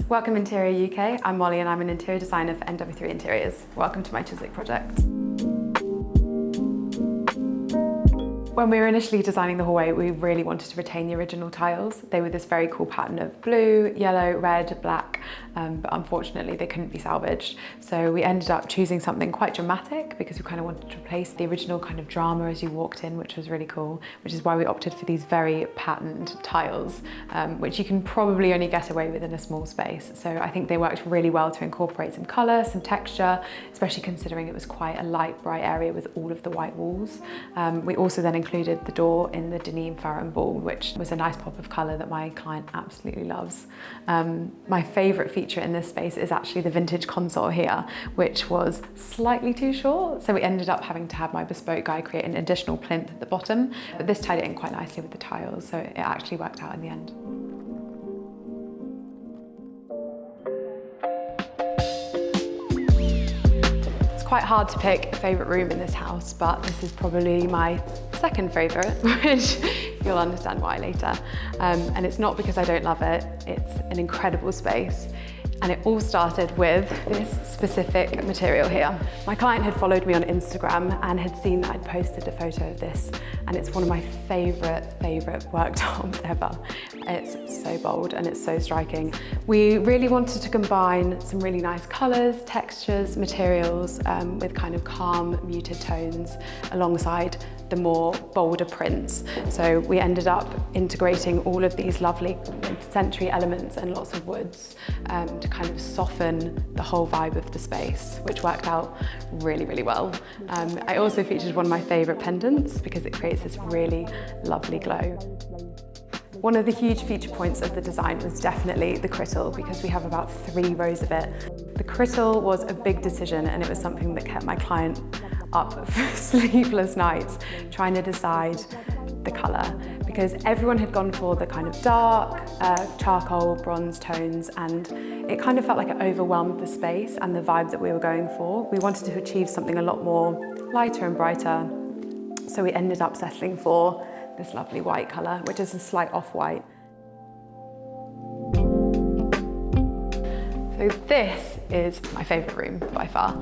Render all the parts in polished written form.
Welcome Interior UK, I'm Molly and I'm an interior designer for NW3 Interiors. Welcome to my Chiswick project. When we were initially designing the hallway, we really wanted to retain the original tiles. They were this very cool pattern of blue, yellow, red, black, but unfortunately they couldn't be salvaged. So we ended up choosing something quite dramatic because we kind of wanted to replace the original kind of drama as you walked in, which was really cool, which is why we opted for these very patterned tiles, which you can probably only get away with in a small space. So I think they worked really well to incorporate some colour, some texture, especially considering it was quite a light, bright area with all of the white walls. We also then included the door in the denim farrow ball, which was a nice pop of colour that my client absolutely loves. My favourite feature in this space is actually the vintage console here, which was slightly too short, so we ended up having to have my bespoke guy create an additional plinth at the bottom, but this tied it in quite nicely with the tiles, so it actually worked out in the end. Quite hard to pick a favourite room in this house, but this is probably my second favourite, which you'll understand why later. And it's not because I don't love it, it's an incredible space. And it all started with this specific material here. My client had followed me on Instagram and had seen that I'd posted a photo of this, and it's one of my favourite worktops ever. It's so bold and it's so striking. We really wanted to combine some really nice colours, textures, materials with kind of calm, muted tones alongside the more bolder prints. So we ended up integrating all of these lovely mid-century elements and lots of woods to kind of soften the whole vibe of the space, which worked out really, really well. I also featured one of my favourite pendants because it creates this really lovely glow. One of the huge feature points of the design was definitely the crittle, because we have about 3 rows of it. The crittle was a big decision, and it was something that kept my client up for sleepless nights trying to decide the colour, because everyone had gone for the kind of dark charcoal bronze tones, and it kind of felt like it overwhelmed the space and the vibe that we were going for. We wanted to achieve something a lot more lighter and brighter, so we ended up settling for this lovely white colour, which is a slight off-white. So this is my favourite room by far.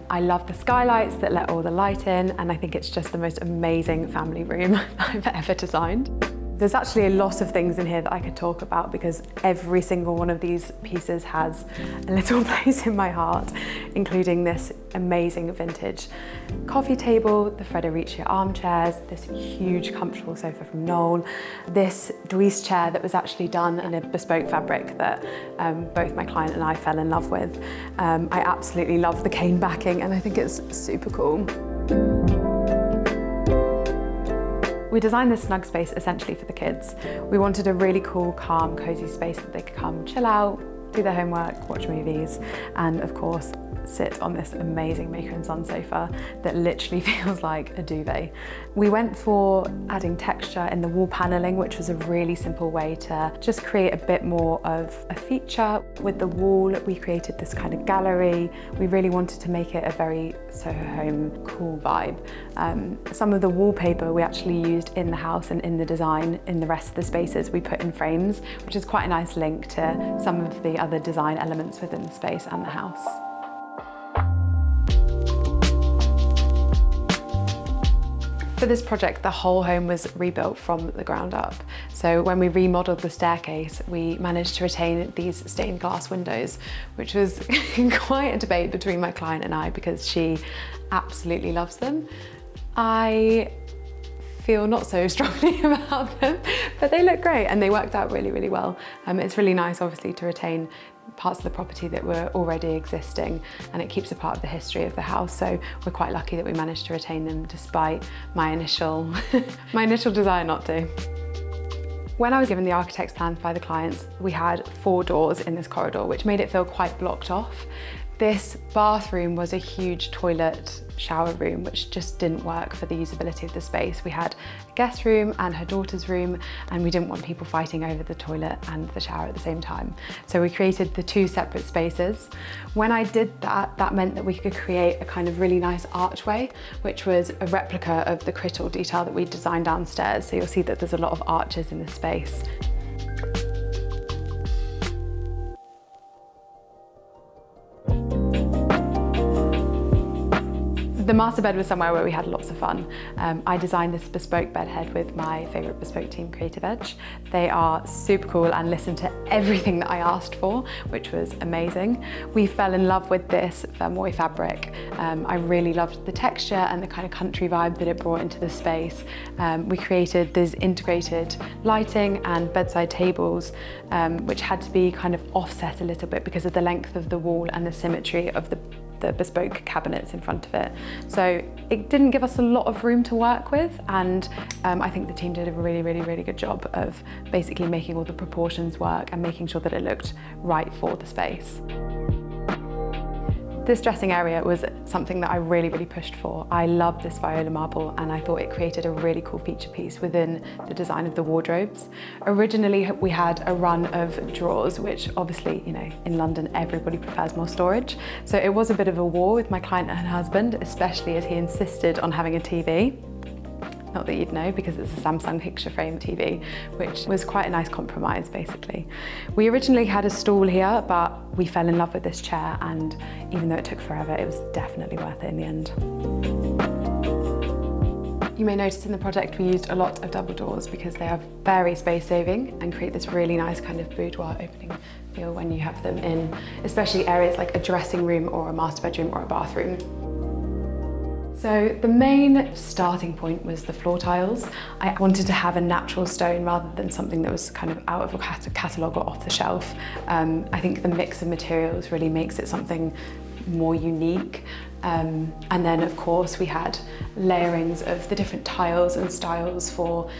I love the skylights that let all the light in, and I think it's just the most amazing family room I've ever designed. There's actually a lot of things in here that I could talk about because every single one of these pieces has a little place in my heart, including this amazing vintage coffee table, the Fredericia armchairs, this huge comfortable sofa from Knoll, this Dweese chair that was actually done in a bespoke fabric that both my client and I fell in love with. I absolutely love the cane backing and I think it's super cool. We designed this snug space essentially for the kids. We wanted a really cool, calm, cozy space that they could come chill out, do their homework, watch movies, and of course, sit on this amazing Maker and Son sofa that literally feels like a duvet. We went for adding texture in the wall paneling, which was a really simple way to just create a bit more of a feature. With the wall, we created this kind of gallery. We really wanted to make it a very Soho Home cool vibe. Some of the wallpaper we actually used in the house and in the design in the rest of the spaces we put in frames, which is quite a nice link to some of the other design elements within the space and the house. For this project, the whole home was rebuilt from the ground up. So when we remodeled the staircase, we managed to retain these stained glass windows, which was quite a debate between my client and I because she absolutely loves them. I feel not so strongly about them, but they look great and they worked out really, really well. It's really nice, obviously, to retain parts of the property that were already existing, and it keeps a part of the history of the house, so we're quite lucky that we managed to retain them despite my initial desire not to. When I was given the architect's plans by the clients, we had 4 doors in this corridor, which made it feel quite blocked off. This bathroom was a huge toilet shower room, which just didn't work for the usability of the space. We had a guest room and her daughter's room, and we didn't want people fighting over the toilet and the shower at the same time. So we created the 2 separate spaces. When I did that, that meant that we could create a kind of really nice archway, which was a replica of the crittle detail that we designed downstairs. So you'll see that there's a lot of arches in this space. The master bed was somewhere where we had lots of fun. I designed this bespoke bed head with my favourite bespoke team, Creative Edge. They are super cool and listened to everything that I asked for, which was amazing. We fell in love with this Vermoy fabric. I really loved the texture and the kind of country vibe that it brought into the space. We created these integrated lighting and bedside tables, which had to be kind of offset a little bit because of the length of the wall and the symmetry of the bespoke cabinets in front of it. So it didn't give us a lot of room to work with, and I think the team did a really good job of basically making all the proportions work and making sure that it looked right for the space. This dressing area was something that I really pushed for. I loved this viola marble and I thought it created a really cool feature piece within the design of the wardrobes. Originally we had a run of drawers, which obviously, you know, in London everybody prefers more storage. So it was a bit of a war with my client and her husband, especially as he insisted on having a TV. Not that you'd know, because it's a Samsung picture frame TV, which was quite a nice compromise, basically. We originally had a stool here, but we fell in love with this chair, and even though it took forever, it was definitely worth it in the end. You may notice in the project we used a lot of double doors because they are very space saving and create this really nice kind of boudoir opening feel when you have them in, especially areas like a dressing room or a master bedroom or a bathroom. So the main starting point was the floor tiles. I wanted to have a natural stone rather than something that was kind of out of a catalogue or off the shelf. I think the mix of materials really makes it something more unique. And then of course we had layerings of the different tiles and styles for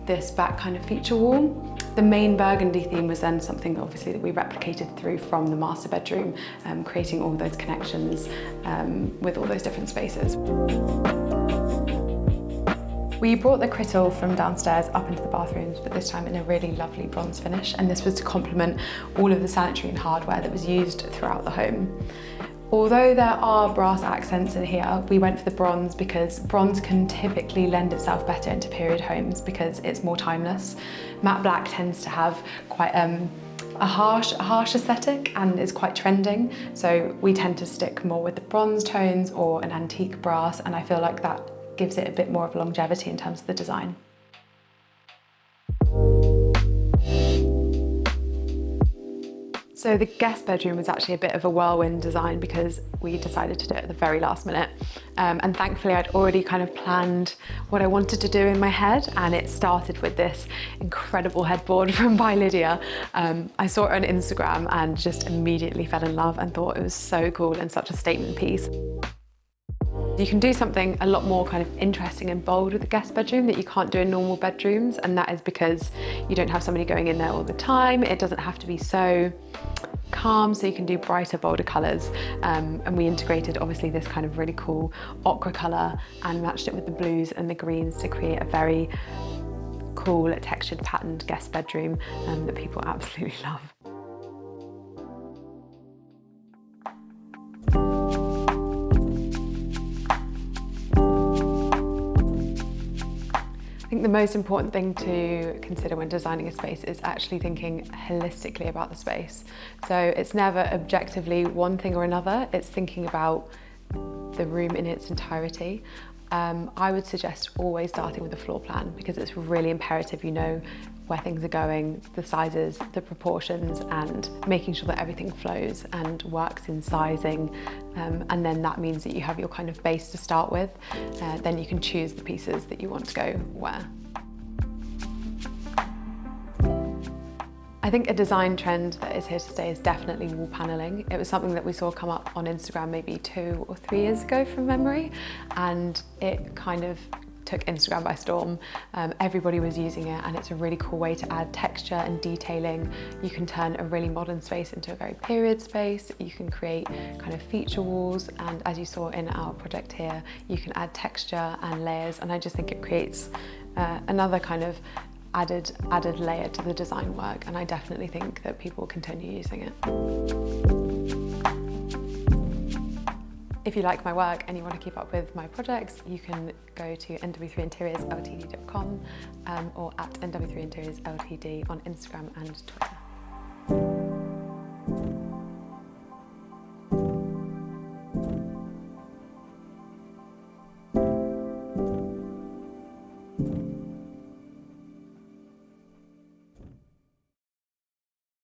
this back kind of feature wall. The main burgundy theme was then something obviously that we replicated through from the master bedroom, creating all those connections with all those different spaces. We brought the crittle from downstairs up into the bathrooms, but this time in a really lovely bronze finish, and this was to complement all of the sanitary and hardware that was used throughout the home. Although there are brass accents in here, we went for the bronze because bronze can typically lend itself better into period homes because it's more timeless. Matte black tends to have quite a harsh aesthetic and is quite trending, so we tend to stick more with the bronze tones or an antique brass, and I feel like that gives it a bit more of longevity in terms of the design. So the guest bedroom was actually a bit of a whirlwind design because we decided to do it at the very last minute. And thankfully I'd already kind of planned what I wanted to do in my head, and it started with this incredible headboard from By Lydia. I saw it on Instagram and just immediately fell in love and thought it was so cool and such a statement piece. You can do something a lot more kind of interesting and bold with the guest bedroom that you can't do in normal bedrooms, and that is because you don't have somebody going in there all the time. It doesn't have to be so calm, so you can do brighter, bolder colours. And we integrated obviously this kind of really cool ochre colour and matched it with the blues and the greens to create a very cool textured patterned guest bedroom that people absolutely love. I think the most important thing to consider when designing a space is actually thinking holistically about the space. So it's never objectively one thing or another, it's thinking about the room in its entirety. I would suggest always starting with a floor plan because it's really imperative you know where things are going, the sizes, the proportions, and making sure that everything flows and works in sizing. And then that means that you have your kind of base to start with. Then you can choose the pieces that you want to go where. I think a design trend that is here to stay is definitely wall paneling. It was something that we saw come up on Instagram maybe 2 or 3 years ago from memory, and it kind of took Instagram by storm. Everybody was using it, and it's a really cool way to add texture and detailing. You can turn a really modern space into a very period space. You can create kind of feature walls, and as you saw in our project here, you can add texture and layers, and I just think it creates another kind of added layer to the design work, and I definitely think that people will continue using it. If you like my work and you want to keep up with my projects, you can go to NW3 Interiors Ltd.com or at NW3 Interiors Ltd on Instagram and Twitter.